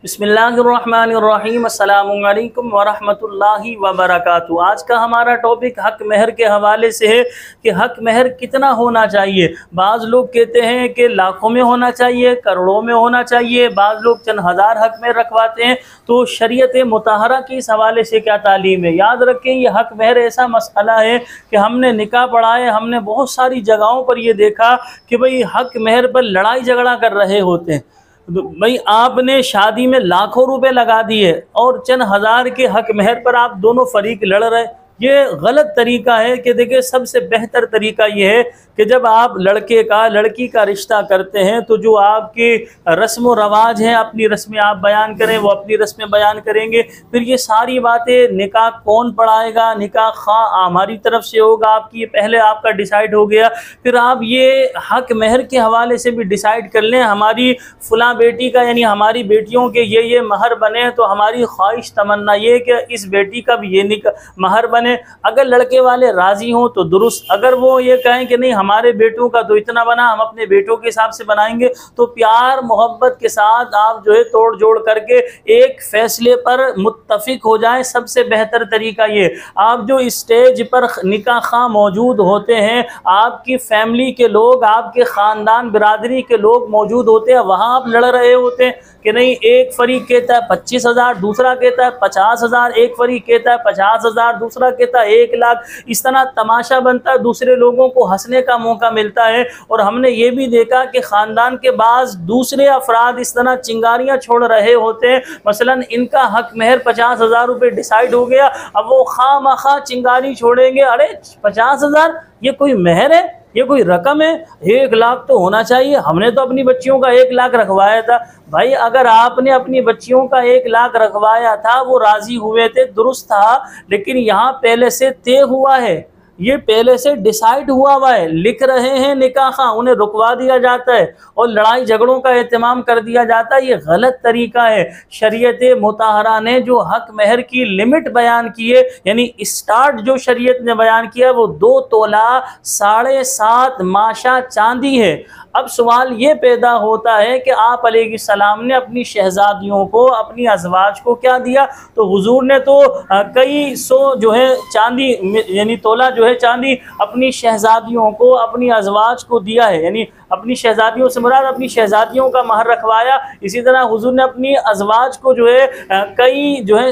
बिस्मिल्लाहिर्रहमानिर्रहीम अस्सलामुअलैकुम वरहमतुल्लाहि वबरकातुहू। आज का हमारा टॉपिक हक महर के हवाले से है कि हक महर कितना होना चाहिए। बाज़ लोग कहते हैं कि लाखों में होना चाहिए, करोड़ों में होना चाहिए, बाज़ लोग चंद हज़ार हक महर रखवाते हैं। तो शरीयत मुताहरा की इस हवाले से क्या तालीम है। याद रखें, ये हक महर ऐसा मसला है कि हमने निकाह पढ़ा है, हमने बहुत सारी जगहों पर ये देखा कि भाई हक महर पर लड़ाई झगड़ा कर रहे होते हैं। भाई आपने शादी में लाखों रुपए लगा दिए और चंद हज़ार के हक महर पर आप दोनों फरीक लड़ रहे। ये गलत तरीका है कि देखिए, सबसे बेहतर तरीका ये है कि जब आप लड़के का लड़की का रिश्ता करते हैं तो जो आपकी रस्म व रवाज हैं, अपनी रस्में आप बयान करें, वो अपनी रस्में बयान करेंगे। फिर ये सारी बातें निकाह कौन पढ़ाएगा, निकाह खां हमारी तरफ से होगा, आपकी पहले आपका डिसाइड हो गया। फिर आप ये हक महर के हवाले से भी डिसाइड कर लें, हमारी फ़लाँ बेटी का यानी हमारी बेटियों के ये महर बने, तो हमारी ख्वाहिश तमन्ना ये कि इस बेटी का भी ये महर बने। अगर लड़के वाले राजी हों तो दुरुस्त, अगर वो ये कहें कि नहीं हमारे बेटों का तो इतना बना, हम अपने बेटों के हिसाब से बनाएंगे, तो प्यार मोहब्बत के साथ आप जो है तोड़ जोड़ करके एक फैसले पर मुत्तफिक हो जाएं। सबसे बेहतर तरीका ये, आप जो स्टेज पर निकाह खां मौजूद होते हैं, आपकी फैमिली के लोग, आपके ख़ानदान बिरादरी के लोग मौजूद होते हैं, वहाँ आप लड़ रहे होते हैं कि नहीं एक फरीक कहता है 25,000, दूसरा कहता है 50,000, एक फरीक कहता है 50,000, दूसरा कहता है 1 लाख। इस तरह तमाशा बनता है, दूसरे लोगों को हंसने का मौका मिलता है। और हमने ये भी देखा कि ख़ानदान के बाज़ दूसरे अफराद इस तरह चिंगारियाँ छोड़ रहे होते हैं। मसलन इनका हक महर 50,000 रुपये डिसाइड हो गया, अब वो खामखा चिंगारी छोड़ेंगे, अरे 50,000 ये कोई महर है, ये कोई रकम है, 1 लाख तो होना चाहिए, हमने तो अपनी बच्चियों का 1 लाख रखवाया था। भाई अगर आपने अपनी बच्चियों का 1 लाख रखवाया था, वो राज़ी हुए थे, दुरुस्त था, लेकिन यहाँ पहले से तय हुआ है, ये पहले से डिसाइड हुआ है, लिख रहे हैं निकाह खां, उन्हें रुकवा दिया जाता है और लड़ाई झगड़ों का एहतमाम कर दिया जाता है। ये गलत तरीका है। शरीयत मुताहरा ने जो हक महर की लिमिट बयान की है, यानी स्टार्ट जो शरीयत ने बयान किया वो 2 तोला 7.5 माशा चांदी है। अब सवाल ये पैदा होता है कि आप अलैहिस्सलाम ने अपनी शहजादियों को, अपनी अज़वाज को क्या दिया, तो हुजूर ने तो कई सौ जो है चांदी यानी तोला जो है चांदी अपनी शहजादियों को, अपनी अज़वाज को दिया है। यानी अपनी शहजादियों से मुराद अपनी शहजादियों का महर रखवाया। इसी तरह हुजूर ने अपनी अज़वाज को जो है कई जो है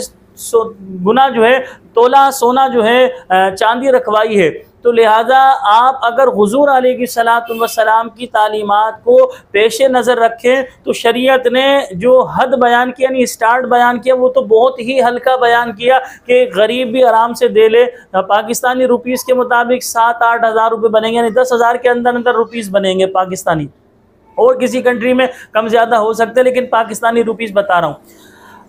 गुना जो है तोला सोना जो है चांदी रखवाई है। तो लिहाजा आप अगर हुजूर अलैहिस्सलाम की तालीमात को पेश नज़र रखें तो शरीयत ने जो हद बयान किया, यानी स्टार्ट बयान किया, वो तो बहुत ही हल्का बयान किया कि गरीब भी आराम से दे ले। पाकिस्तानी रुपीज़ के मुताबिक 7-8 हज़ार रुपये बनेंगे, यानी 10,000 के अंदर अंदर रुपीज़ बनेंगे पाकिस्तानी। और किसी कंट्री में कम ज़्यादा हो सकते हैं, लेकिन पाकिस्तानी रुपीज़ बता रहा हूँ।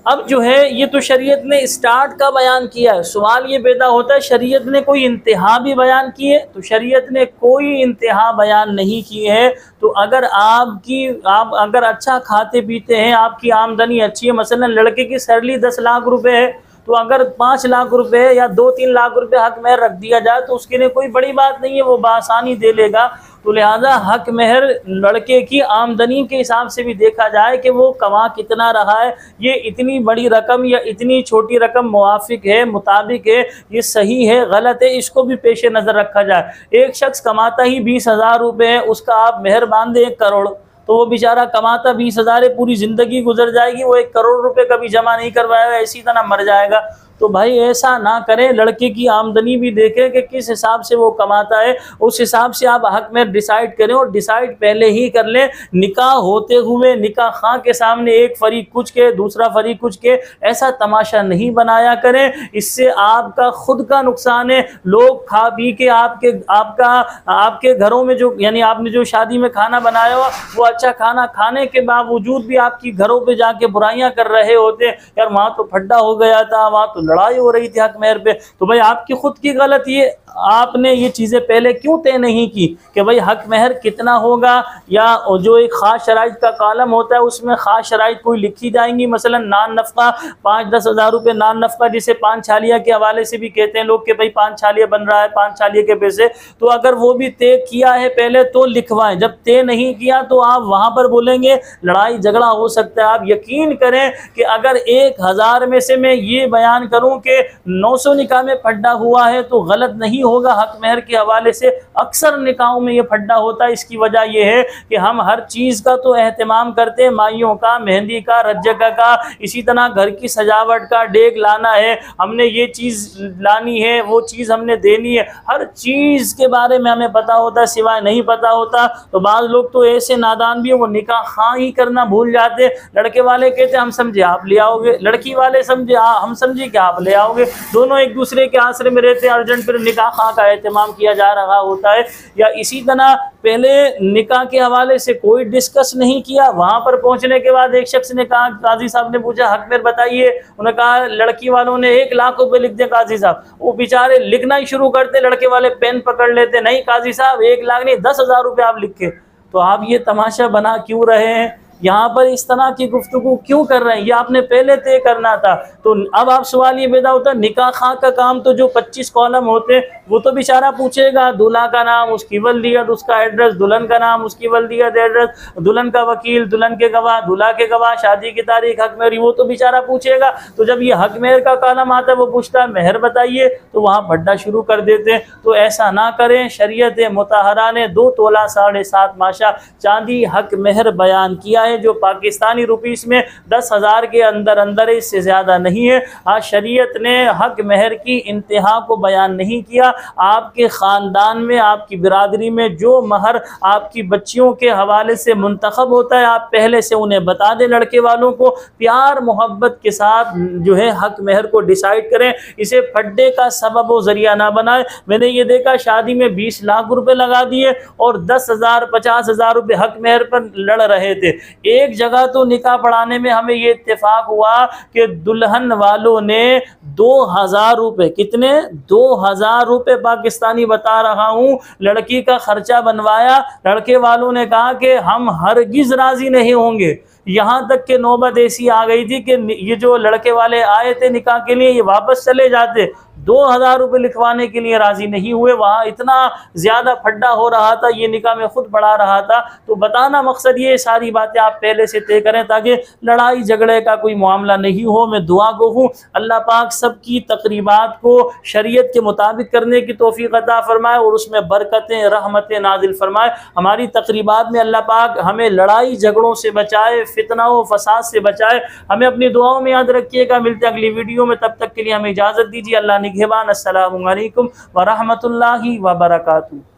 अब जो है ये तो शरीयत ने स्टार्ट का बयान किया है। सवाल ये पैदा होता है, शरीयत ने कोई इंतहा भी बयान की है? तो शरीयत ने कोई इंतहा बयान नहीं की है। तो अगर आप अगर अच्छा खाते पीते हैं, आपकी आमदनी अच्छी है, मसलन लड़के की सैलरी 10 लाख रुपए है, तो अगर 5 लाख रुपए या 2-3 लाख रुपए हक महर रख दिया जाए तो उसके लिए कोई बड़ी बात नहीं है, वो बासानी दे लेगा। तो लिहाजा हक महर लड़के की आमदनी के हिसाब से भी देखा जाए कि वो कमा कितना रहा है, ये इतनी बड़ी रकम या इतनी छोटी रकम मुवाफिक है, मुताबिक है, ये सही है गलत है, इसको भी पेश नज़र रखा जाए। एक शख्स कमाता ही 20,000 रुपये है, उसका आप महर बांध दें 1 करोड़, तो वो बेचारा कमाता 20,000 है, पूरी ज़िंदगी गुजर जाएगी, वो 1 करोड़ रुपए कभी जमा नहीं करवाएगा, इसी तरह मर जाएगा। तो भाई ऐसा ना करें, लड़के की आमदनी भी देखें कि किस हिसाब से वो कमाता है, उस हिसाब से आप हक में डिसाइड करें और डिसाइड पहले ही कर लें। निकाह होते हुए निकाह खां के सामने एक फरीक कुछ के, दूसरा फरीक कुछ के, ऐसा तमाशा नहीं बनाया करें, इससे आपका खुद का नुकसान है। लोग खा पी के आपके घरों में जो यानी आपने जो शादी में खाना बनाया हुआ, वो अच्छा खाना खाने के बावजूद भी आपकी घरों पे जाके बुराइयां कर रहे होते हैं। यार वहाँ तो फड्डा हो गया था, वहाँ तो लड़ाई हो रही थी हक महर पे। तो भाई आपकी खुद की गलती है, आपने ये चीज़ें पहले क्यों तय नहीं की कि भाई हक महर कितना होगा, या जो एक ख़ास शराइत का कॉलम होता है उसमें ख़ास शराइत कोई लिखी जाएंगी, मसलन नान नफ़का 5-10 हज़ार रुपये नान नफ़का, जिसे 5 छालिया के हवाले से भी कहते हैं लोग कि भाई 5 छालिया बन रहा है, 5 छालिया के पैसे। तो अगर वो भी तय किया है पहले तो लिखवाएं, जब तय नहीं किया तो आप वहाँ पर बोलेंगे लड़ाई झगड़ा हो सकता है। आप यकीन करें कि अगर 1000 में से मैं ये बयान करूँ कि 900 निकाह में फड्डा हुआ है तो गलत नहीं होगा हक महर के हवाले से। अक्सर निकाहों में ये फड्डा होता है। इसकी वजह यह है कि हम हर चीज़ का तो एहतमाम करते हैं, माइयों का, मेहंदी का, रज्जका का, इसी तरह घर की सजावट का, डेग लाना है, हमने ये चीज़ लानी है, वो चीज़ हमने देनी है, हर चीज़ के बारे में हमें पता होता है। सिवाय नहीं पता होता तो बाज़ लोग तो ऐसे नादान भी हैं, वो निकाह हाँ ही करना भूल जाते। लड़के वाले कहते हम समझे आप ले आओगे, लड़की वाले समझे हम समझे कि आप ले आओगे, दोनों एक दूसरे के आसरे में रहते हैं। अर्जेंट फिर निकाह खां का एहतमाम किया जा रहा होता है। या इसी तरह पहले निकाह के हवाले से कोई डिस्कस नहीं किया, वहाँ पर पहुँचने के बाद एक शख्स ने कहा, काजी साहब ने पूछा हक महर बताइए, उन्होंने कहा लड़की वालों ने 1 लाख रुपए लिख दिया काजी साहब। वो बेचारे लिखना ही शुरू करते, लड़के वाले पेन पकड़ लेते, नहीं काजी साहब 1 लाख नहीं 10,000 रुपये आप लिखे। तो आप ये तमाशा बना क्यों रहे हैं, यहाँ पर इस तरह की गुफ्तगू क्यों कर रहे हैं, ये आपने पहले तय करना था। तो अब आप सवाल ये पैदा होता है, निकाह खां का काम तो जो 25 कॉलम होते हैं वो तो बेचारा पूछेगा दूल्हा का नाम, उसकी वल्दियत, उसका एड्रेस, दुल्हन का नाम, उसकी वल्दियत, एड्रेस, दुल्हन का वकील, दुल्हन के गवाह, दूल्हा के गवाह, शादी की तारीख, हक महर, वो तो बेचारा पूछेगा। तो जब ये हक महर का कॉलम आता है वो पूछता है महर बताइए, तो वहाँ भड्डा शुरू कर देते हैं। तो ऐसा ना करें। शरीयत मुतहरा ने 2 तोला 7.5 माशा चांदी हक महर बयान किया है, जो पाकिस्तानी रुपीस में 10,000 के अंदर अंदर, इससे ज़्यादा नहीं है। आज शरीयत ने हक महर की इंतहा को बयान नहीं किया। आपके ख़ानदान में, आपकी बिरादरी में जो महर आपकी बच्चियों के हवाले से मुंतखब होता है, आप पहले से उन्हें बता दें। लड़के वालों को प्यार मोहब्बत के साथ जो है हक महर को डिसाइड करें, इसे फड्डे का सबब व ज़रिया ना बनाए। मैंने ये देखा शादी में 20 लाख रुपए लगा दिए और 10,000 50,000 रुपये हक महर पर लड़ रहे थे। एक जगह तो निकाह पढ़ाने में हमें ये इत्तेफाक हुआ कि दुल्हन वालों ने 2,000 रुपये, कितने 2,000 रुपये पाकिस्तानी बता रहा हूँ, लड़की का खर्चा बनवाया। लड़के वालों ने कहा कि हम हरगिज़ राज़ी नहीं होंगे। यहाँ तक कि नौबत ऐसी आ गई थी कि ये जो लड़के वाले आए थे निकाह के लिए, ये वापस चले जाते, 2,000 रुपये लिखवाने के लिए राज़ी नहीं हुए। वहाँ इतना ज़्यादा फड्डा हो रहा था, ये निकाह में खुद पढ़ा रहा था। तो बताना मकसद ये सारी बातें आप पहले से तय करें ताकि लड़ाई झगड़े का कोई मामला नहीं हो। मैं दुआ गो हूँ अल्लाह पाक सबकी तकरीबात को शरीयत के मुताबिक करने की तौफीक अता फरमाए और उसमें बरकतें रहमतें नाजिल फरमाए। हमारी तकरीबात में अल्लाह पाक हमें लड़ाई झगड़ों से बचाए, फितना व फसाद से बचाए। हमें अपनी दुआओं में याद रखिएगा। मिलते अगली वीडियो में, तब तक के लिए हमें इजाज़त दीजिए। अल्लाह निगहबान। अस्सलामु अलैकुम व रहमतुल्लाहि व बरकातुहू।